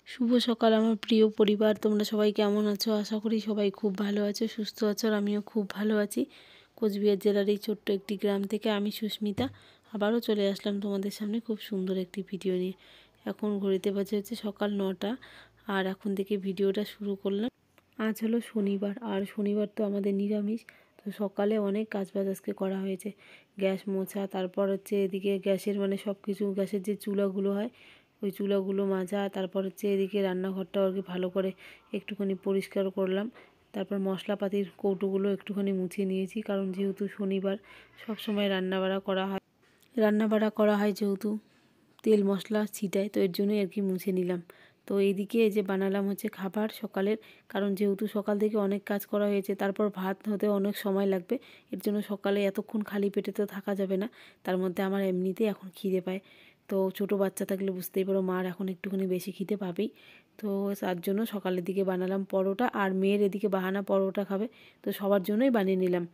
শুভ সকাল আমার প্রিয় পরিবার, তোমরা সবাই কেমন আছো? আশা করি সবাই খুব ভালো আছো, সুস্থ আছো, আর আমিও খুব ভালো আছি। কোচবিহার জেলার এই ছোট্ট একটি গ্রাম থেকে আমি সুস্মিতা আবারও চলে আসলাম তোমাদের সামনে খুব সুন্দর একটি ভিডিও নিয়ে। এখন ঘড়িতে বাজে হচ্ছে সকাল 9টা, আর এখন থেকে ভিডিওটা শুরু করলাম। আজ হলো শনিবার, আর শনিবার তো আমাদের নিরামিষ। তো সকালে অনেক কাজবাজ আজকে করা হয়েছে, গ্যাস মোছা, তারপর হচ্ছে এদিকে গ্যাসের সব কিছু, গ্যাসের যে চুলাগুলো হয় ওই চুলাগুলো মাজা, তারপর হচ্ছে এদিকে রান্নাঘরটাও আর কি ভালো করে একটুখানি পরিষ্কার করলাম। তারপর মশলাপাতির কৌটোগুলো একটুখানি মুছিয়ে নিয়েছি, কারণ যেহেতু শনিবার সব সময় রান্নাবাড়া করা হয় যেহেতু তেল মশলা ছিটায়, তো এর জন্যই আর কি মুছে নিলাম। তো এইদিকে এই যে বানালাম হচ্ছে খাবার সকালের, কারণ যেহেতু সকাল থেকে অনেক কাজ করা হয়েছে, তারপর ভাত হতে অনেক সময় লাগবে। এর জন্য সকালে এতক্ষণ খালি পেটে তো থাকা যাবে না, তার মধ্যে আমার এমনিতেই এখন খিদে পায়। তো ছোট বাচ্চা থাকলে বুঝতেই পারো, মার এখন একটুখানি বেশি খিদে পাবেই। তো তার জন্য সকালের দিকে বানালাম পরোটা, আর মেয়ের এদিকে বাহানা পরোটা খাবে, তো সবার জন্যই বানিয়ে নিলাম।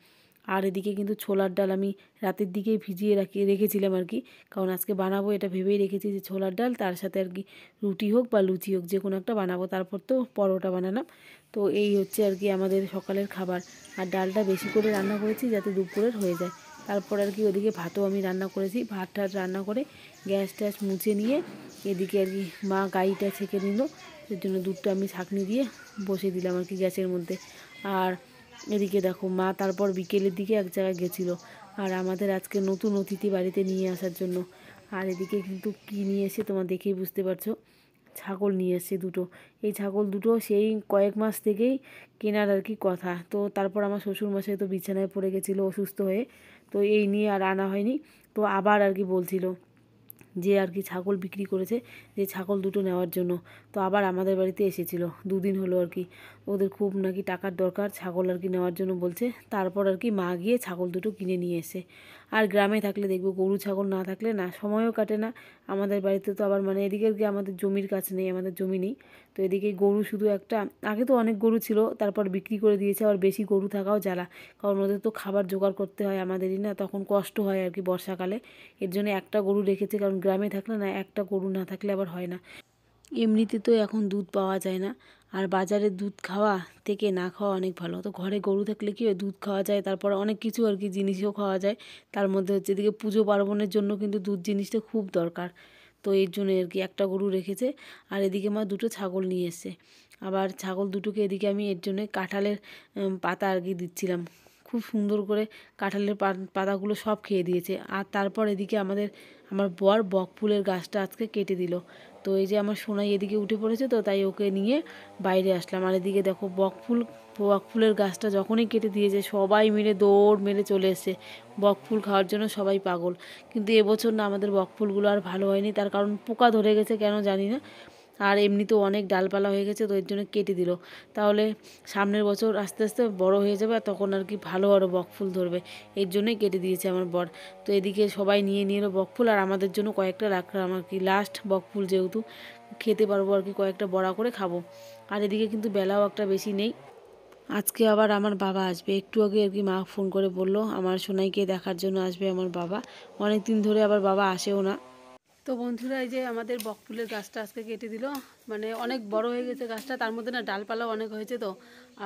আর এদিকে কিন্তু ছোলার ডাল আমি রাতের দিকেই ভিজিয়ে রেখেছিলাম আর কি, কারণ আজকে বানাবো এটা ভেবেই রেখেছি যে ছোলার ডাল, তার সাথে আর কি রুটি হোক বা লুচি হোক যে কোনো একটা বানাবো, তারপর তো পরোটা বানালাম। তো এই হচ্ছে আর কি আমাদের সকালের খাবার। আর ডালটা বেশি করে রান্না করেছি যাতে দুপুরের হয়ে যায়। তারপর আর কি ওদিকে ভাতও আমি রান্না করেছি, ভাত টাত রান্না করে গ্যাস ট্যাস মুছে নিয়ে এদিকে আর কি মা গাইটা ছেঁকে নিল, এর জন্য দুধটা আমি ছাঁকনি দিয়ে বসে দিলাম আর কি গ্যাসের মধ্যে। আর এদিকে দেখো মা তারপর বিকেলের দিকে এক জায়গায় গেছিলো, আর আমাদের আজকে নতুন অতিথি বাড়িতে নিয়ে আসার জন্য। আর এদিকে কিন্তু কী নিয়ে এসে তোমার দেখেই বুঝতে পারছো, ছাগল নিয়ে এসছে দুটো। এই ছাগল দুটো সেই কয়েক মাস থেকেই কেনার আর কি কথা। তো তারপর আমার শ্বশুরমশাই তো বিছানায় পড়ে গেছিলো অসুস্থ হয়ে, তো এই নিয়ে আর আনা হয়নি। তো আবার আর কি বলছিল যে আর কি ছাগল বিক্রি করেছে, যে ছাগল দুটো নেওয়ার জন্য। তো আবার আমাদের বাড়িতে এসেছিলো, দুদিন হলো আর কি। ওদের খুব নাকি টাকার দরকার, ছাগল আর কি নেওয়ার জন্য বলছে। তারপর আর কি মা গিয়ে ছাগল দুটো কিনে নিয়ে এসে। আর গ্রামে থাকলে দেখবো গরু ছাগল না থাকলে না সময়ও কাটে না। আমাদের বাড়িতে তো আবার এদিকে আর কি আমাদের জমির কাছে নেই, আমাদের জমি নেই। তো এদিকে গরু শুধু একটা, আগে তো অনেক গরু ছিল, তারপর বিক্রি করে দিয়েছে। আর বেশি গরু থাকাও জ্বালা, কারণ ওদের তো খাবার জোগাড় করতে হয় আমাদেরই, না তখন কষ্ট হয় আর কি বর্ষাকালে। এর জন্য একটা গরু রেখেছে, কারণ গ্রামে থাকলে না একটা গরু না থাকলে আবার হয় না। এমনিতে তো এখন দুধ পাওয়া যায় না, আর বাজারে দুধ খাওয়া থেকে না খাওয়া অনেক ভালো। তো ঘরে গরু থাকলে কি হয়, দুধ খাওয়া যায়, তারপর অনেক কিছু আর কি জিনিসও খাওয়া যায়। তার মধ্যে হচ্ছে এদিকে পুজো পার্বণের জন্য কিন্তু দুধ জিনিসটা খুব দরকার। তো এর জন্য আর কি একটা গরু রেখেছে। আর এদিকে মা দুটো ছাগল নিয়ে এসছে। আবার ছাগল দুটোকে এদিকে আমি এর জন্য কাঁঠালের পাতা আর কি দিচ্ছিলাম। খুব সুন্দর করে কাঁঠালের পাতাগুলো সব খেয়ে দিয়েছে। আর তারপর এদিকে আমার বর বকফুলের গাছটা আজকে কেটে দিল। তো এই যে আমার সোনাই এদিকে উঠে পড়েছে, তো তাই ওকে নিয়ে বাইরে আসলাম। আর এদিকে দেখো বকফুলের গাছটা যখনই কেটে দিয়েছে সবাই মিলে দৌড় মেরে চলে এসছে বকফুল খাওয়ার জন্য, সবাই পাগল। কিন্তু এবছর না আমাদের বকফুলগুলো আর ভালো হয়নি, তার কারণ পোকা ধরে গেছে কেন জানি না। আর এমনিতেও অনেক ডালপালা হয়ে গেছে, তো এর জন্য কেটে দিল। তাহলে সামনের বছর আস্তে আস্তে বড় হয়ে যাবে, আর তখন আর কি ভালো আরও বকফুল ধরবে। এর জন্যই কেটে দিয়েছে আমার বর। তো এদিকে সবাই নিয়ে এলো বকফুল, আর আমাদের জন্য কয়েকটা রাখলাম আর কি, লাস্ট বকফুল যেহেতু খেতে পারবো আর কি, কয়েকটা বড়া করে খাবো। আর এদিকে কিন্তু বেলাও একটা বেশি নেই। আজকে আবার আমার বাবা আসবে, একটু আগে আর কি মা ফোন করে বলল আমার সোনাইকে দেখার জন্য আসবে আমার বাবা। অনেক দিন ধরে আবার বাবা আসেও না। তো বন্ধুরা, এই যে আমাদের বকফুলের গাছটা আজকে কেটে দিল, অনেক বড় হয়ে গেছে গাছটা, তার মধ্যে না ডালপালাও অনেক হয়েছে। তো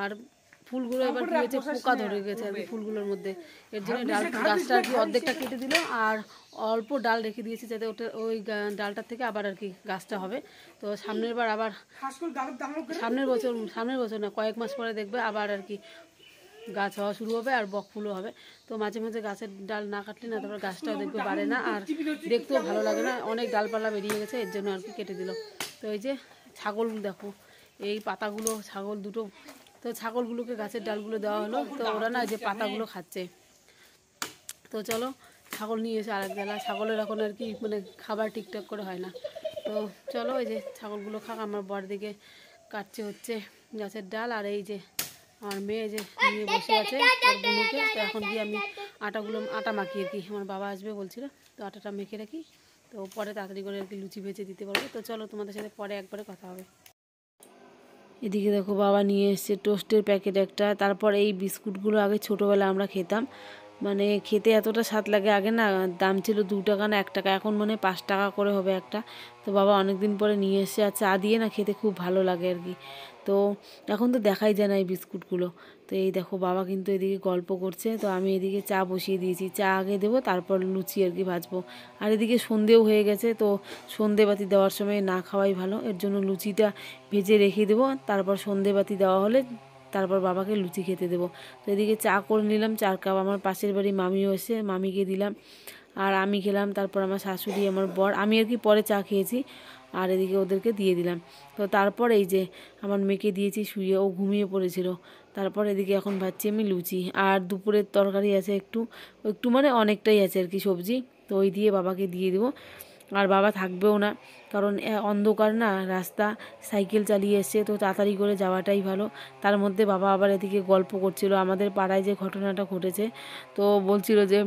আর ফুলগুলো এবার কি হয়েছে, পোকা ধরে গেছে আর কি ফুলগুলোর মধ্যে। এর জন্য গাছটা আর কি অর্ধেকটা কেটে দিল, আর অল্প ডাল রেখে দিয়েছি যাতে ওই ডালটার থেকে আবার আর কি গাছটা হবে। তো সামনের বছর না, কয়েক মাস পরে দেখবে আবার আর কি গাছ হওয়া শুরু হবে, আর বকফুলও হবে। তো মাঝে মাঝে গাছের ডাল না কাটলে না তারপর গাছটাও দেখবে বাড়ে না, আর দেখতেও ভালো লাগে না, অনেক ডালপালা বেরিয়ে গেছে, এর জন্য আর কি কেটে দিল। তো এই যে ছাগল দেখো, এই পাতাগুলো ছাগল দুটো, তো ছাগলগুলোকে গাছের ডালগুলো দেওয়া হলো, তো ওরা না যে পাতাগুলো খাচ্ছে। তো চলো, ছাগল নিয়ে এসে আরেক বেলা, ছাগলের এখন আর কি খাবার ঠিকঠাক করে হয় না। তো চলো, এই যে ছাগলগুলো খাক, আমার বর দিকে কাটছে হচ্ছে গাছের ডাল। আর এই যে আমার মেয়ে যে নিয়ে বসে আছে ওর বোনকে। তো এখন গিয়ে আমি আটা মাখি আর কি, আমার বাবা আসবে বলছিল, তো আটাটা মেখে রাখি, তো পরে তাড়াতাড়ি করে আর কি লুচি ভেজে দিতে পারবো। তো চলো, তোমাদের সাথে পরে একবারে কথা হবে। এদিকে দেখো বাবা নিয়ে এসছে টোস্টের প্যাকেট একটা, তারপর এই বিস্কুটগুলো আগে ছোটোবেলা আমরা খেতাম, মানে খেতে এতটা স্বাদ লাগে। আগে না দাম ছিল 2 টাকা না 1 টাকা, এখন মানে 5 টাকা করে হবে একটা। তো বাবা অনেক দিন পরে নিয়ে এসেছে, আর চা দিয়ে না খেতে খুব ভালো লাগে আর কি। তো এখন তো দেখাই যায় না এই বিস্কুটগুলো। তো এই দেখো বাবা কিন্তু এদিকে গল্প করছে, তো আমি এদিকে চা বসিয়ে দিয়েছি। চা আগে দেবো, তারপর লুচি আর কি ভাজবো। আর এদিকে সন্ধেও হয়ে গেছে, তো সন্ধেবাতি দেওয়ার সময় না খাওয়াই ভালো, এর জন্য লুচিটা ভেজে রেখে দেবো। তারপর সন্ধেবাতি দেওয়া হলে তারপর বাবাকে লুচি খেতে দেবো। তো এদিকে চা করে নিলাম 4 কাপ। আমার পাশের বাড়ি মামিও এসে, মামিকে দিলাম, আর আমি খেলাম। তারপর আমার শাশুড়ি, আমার বর, আমি আর কি পরে চা খেয়েছি, আর এদিকে ওদেরকে দিয়ে দিলাম। তো তারপর এই যে আমার মেয়েকে দিয়েছি শুয়ে, ও ঘুমিয়ে পড়েছিল। তারপর এদিকে এখন ভাজছি আমি লুচি, আর দুপুরের তরকারি আছে একটু একটু মানে অনেকটাই আছে আর কি সবজি, তো ওই দিয়ে বাবাকে দিয়ে দেবো। আর বাবা থাকবেও না, কারণ অন্ধকার না রাস্তা, সাইকেল চালিয়ে এসছে, তো তাড়াতাড়ি করে যাওয়াটাই ভালো। তার মধ্যে বাবা আবার এদিকে গল্প করছিল আমাদের পাড়ায় যে ঘটনাটা ঘটেছে, তো বলছিল যে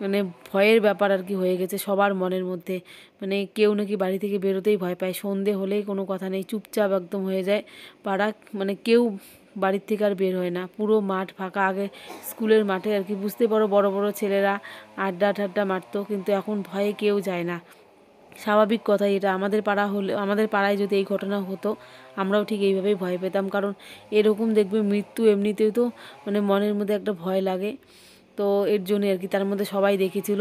মানে ভয়ের ব্যাপার আর কি হয়ে গেছে সবার মনের মধ্যে। মানে কেউ নাকি বাড়ি থেকে বেরোতেই ভয় পায়, সন্ধে হলেই কোনো কথা নেই, চুপচাপ একদম হয়ে যায় পাড়া, মানে কেউ বাড়ির থেকে আর বের হয় না, পুরো মাঠ ফাঁকা। আগে স্কুলের মাঠে আর কি বুঝতে পারো বড় বড় ছেলেরা আড্ডা ঠাড্ডা মারতো, কিন্তু এখন ভয়ে কেউ যায় না। স্বাভাবিক কথা এটা, আমাদের পাড়া হলে, আমাদের পাড়ায় যদি এই ঘটনা হতো আমরাও ঠিক এইভাবেই ভয় পেতাম, কারণ এরকম দেখবে মৃত্যু এমনিতেই তো মানে মনের মধ্যে একটা ভয় লাগে। তো এর জন্যই আর কি, তার মধ্যে সবাই দেখেছিল,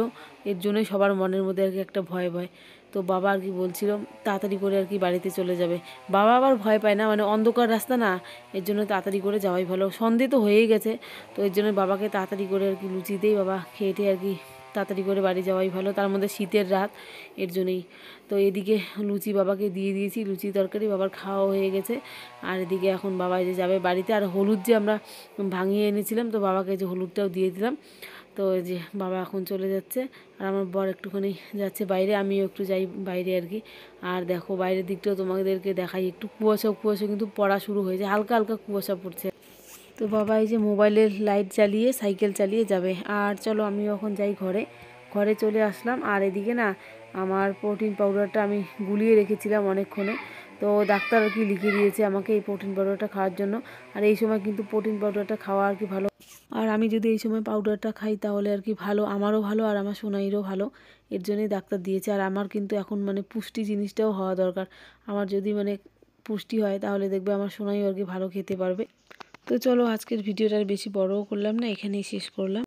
এর জন্যই সবার মনের মধ্যে আর কি একটা ভয় ভয়। তো বাবা আর কি বলছিল তাড়াতাড়ি করে আর কি বাড়িতে চলে যাবে। বাবা আবার ভয় পায় না, মানে অন্ধকার রাস্তা না, এর জন্য তাড়াতাড়ি করে যাওয়াই ভালো। সন্ধে তো হয়েই গেছে, তো এর জন্য বাবাকে তাড়াতাড়ি করে আর কি লুচি দিয়েই বাবা খেয়ে টেয়ে আর কি তাড়াতাড়ি করে বাড়ি যাওয়াই ভালো, তার মধ্যে শীতের রাত, এর জন্যই। তো এদিকে লুচি বাবাকে দিয়ে দিয়েছি, লুচি তরকারি বাবার খাওয়া হয়ে গেছে। আর এদিকে এখন বাবা যে যাবে বাড়িতে, আর হলুদ যে আমরা ভাঙিয়ে এনেছিলাম, তো বাবাকে যে হলুদটাও দিয়ে দিলাম। তো এই যে বাবা এখন চলে যাচ্ছে, আর আমার বর একটুখানি যাচ্ছে বাইরে, আমিও একটু যাই বাইরে আর কি। আর দেখো বাইরের দিকটাও তোমাদেরকে দেখাই, একটু কুয়াশা কুয়াশা কিন্তু পড়া শুরু হয়েছে, হালকা হালকা কুয়াশা পড়ছে। তো বাবা এই যে মোবাইলের লাইট জ্বালিয়ে সাইকেল চালিয়ে যাবে। আর চলো আমিও এখন যাই ঘরে, ঘরে চলে আসলাম। আর এদিকে না আমার প্রোটিন পাউডারটা আমি গুলিয়ে রেখেছিলাম অনেকক্ষণে, তো ডাক্তার আর কি লিখে দিয়েছে আমাকে এই প্রোটিন পাউডারটা খাওয়ার জন্য। আর এই সময় কিন্তু প্রোটিন পাউডারটা খাওয়া আর কি ভালো, আর আমি যদি এই সময় পাউডারটা খাই তাহলে আর কি ভালো, আমারও ভালো আর আমার সোনাইরও ভালো, এর জন্যই ডাক্তার দিয়েছে। আর আমার কিন্তু এখন মানে পুষ্টি জিনিসটাও হওয়া দরকার, আমার যদি মানে পুষ্টি হয় তাহলে দেখবে আমার সোনাইও আর কি ভালো খেতে পারবে। তো চলো আজকের ভিডিওটা আর বেশি বড়ও করলাম না, এখানেই শেষ করলাম।